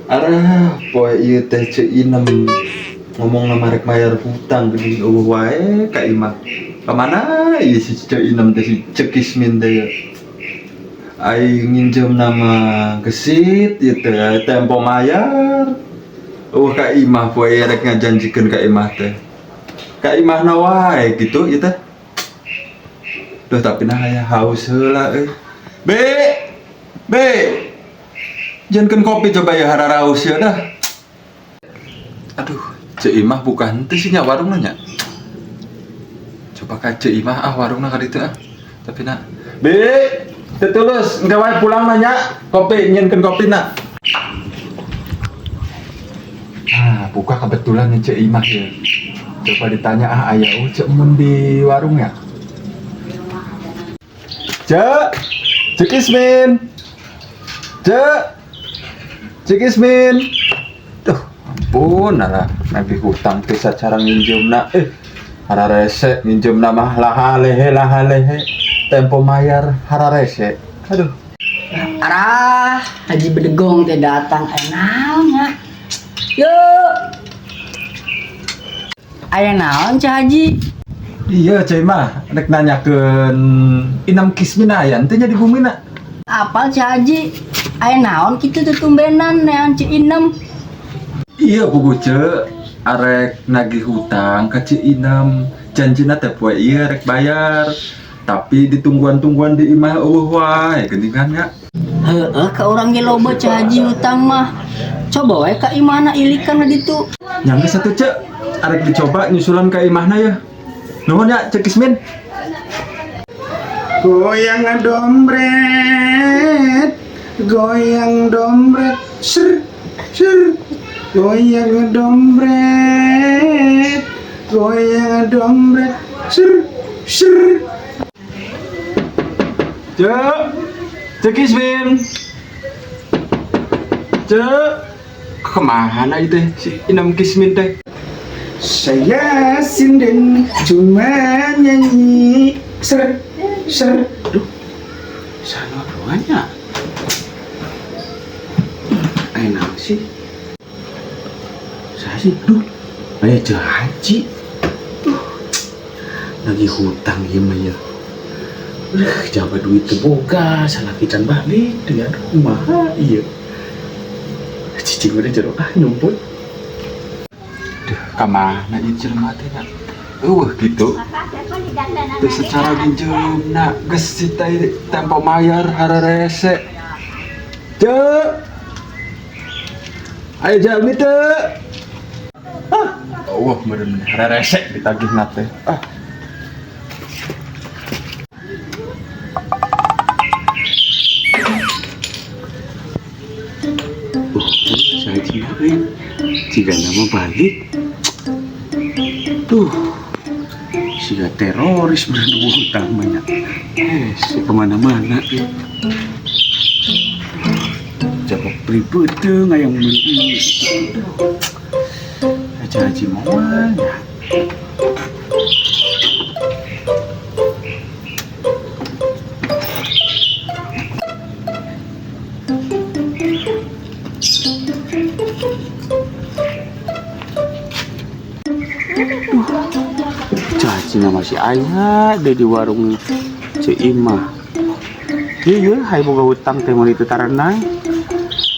Arah, poe ieu teh ceu inem ngomong nama rek bayar hutang geuning eueuh wae ka imah. Kamana ieu si ceu inem teh si Cekismin teh ya. Ai nginjem nama gesit ieu teh tempo mayar. Eueuh ka imah poe rek ngajanjikeun ka imah teh. Ka imahna wae gitu ieu teh. Duh tapi nah aya haus heula euy. Be. Be. Jangan kopi coba ya hararaus ya dah. Aduh, Cek Imah bukan teh nya warungnya nya. Coba ka Cek Imah warungna ka ditu ah. Tapi nak, Be, teu tulus engke wae pulang nanya kopi nyeunkeun kopina. Buka kebetulan nih Cek Imah ya. Coba ditanya aya Cek mun di warungnya. Cek, Cekismin. Cekismin. Duh, ampun nabi hutang teh sacara nginjemna hararese nginjemna mah lahalehe tempo mayar hararese. Aduh. Arah, Haji Bedegong teh datang naonnya. Yuk. Aya naon Cah Haji? Iya, Cai mah rek nanyakeun Inam Kismin aya teh nya di bumina. Apal Cah Haji? Aya naon kitu teh tumbenan nean Ci Inem? Iya pugu ce arek nagih hutang ka Ci Inem. Janjina teh poe ieu rek bayar. Tapi ditungguan-tungguan di imah eueuh wae geuningan nya. Heueuh ka urang ge loba Cah Haji hutang mah. Coba wae ka imahna ilikan ditu. Nyangge satu ce arek dicoba nyusulan ka imahna ya. Nuhun ya Cek Kismin. Goyang dompret, goyang dompret, ser, ser. Goyang dompret, goyang dompret, ser, ser. Cek Kismin. Kemana itu si Inam Kismin teh? Saya sinden cuma nyanyi, ser, ser. Duh, sana doanya. Enak sih. Saya sih, bayar haji. Lagi hutang gimana ya? Jabat duit boga, salah kican balik dia rumah. Iya. Cicing udah jeruk nyumput. Duh, kamana ieu jelema teh nya? Gitu. Teu secara ginjeumna geus si teh tempo mayar hararese. Aya jalmi teu? Meureun hararese ditagihna teh. Saya cium, jika nama balik, jika teroris berdua utamanya, si kemana-mana, jawab pribadi ngayang beli, aja haji maunya. Cacing masih ayah deh di warung Cik Imah. Iya, hai boga hutang teh mau ditutaranai.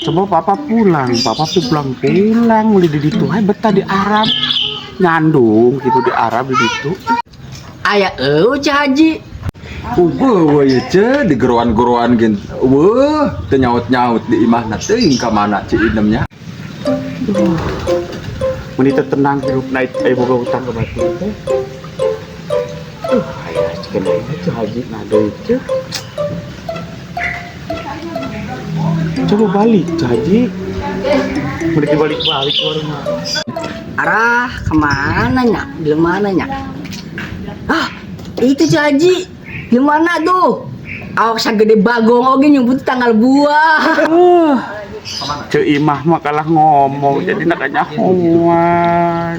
Coba papa pulang mulai di ditu. Hai betah di Arab, nyandung gitu di Arab di ditu. Aya Cah Haji. Wae ce di geroan-geroan gen. Teu nyaut-nyaut di imahna teuing ka mana Ci Inemnya. Mun itu tenang hirup naik boga hutang ke batu teh. Aya cikeun aja haji ngadeu teh. Coba balik haji. Mun dibalik-balik ke warung. Arah kemana nya? Di mana nya? Itu Cah Haji. Di mana tuh? Awak sagede bagong oge nyebut tanggal buah. Ceu Imah mah kalah ngomong jadi nak nyahoan.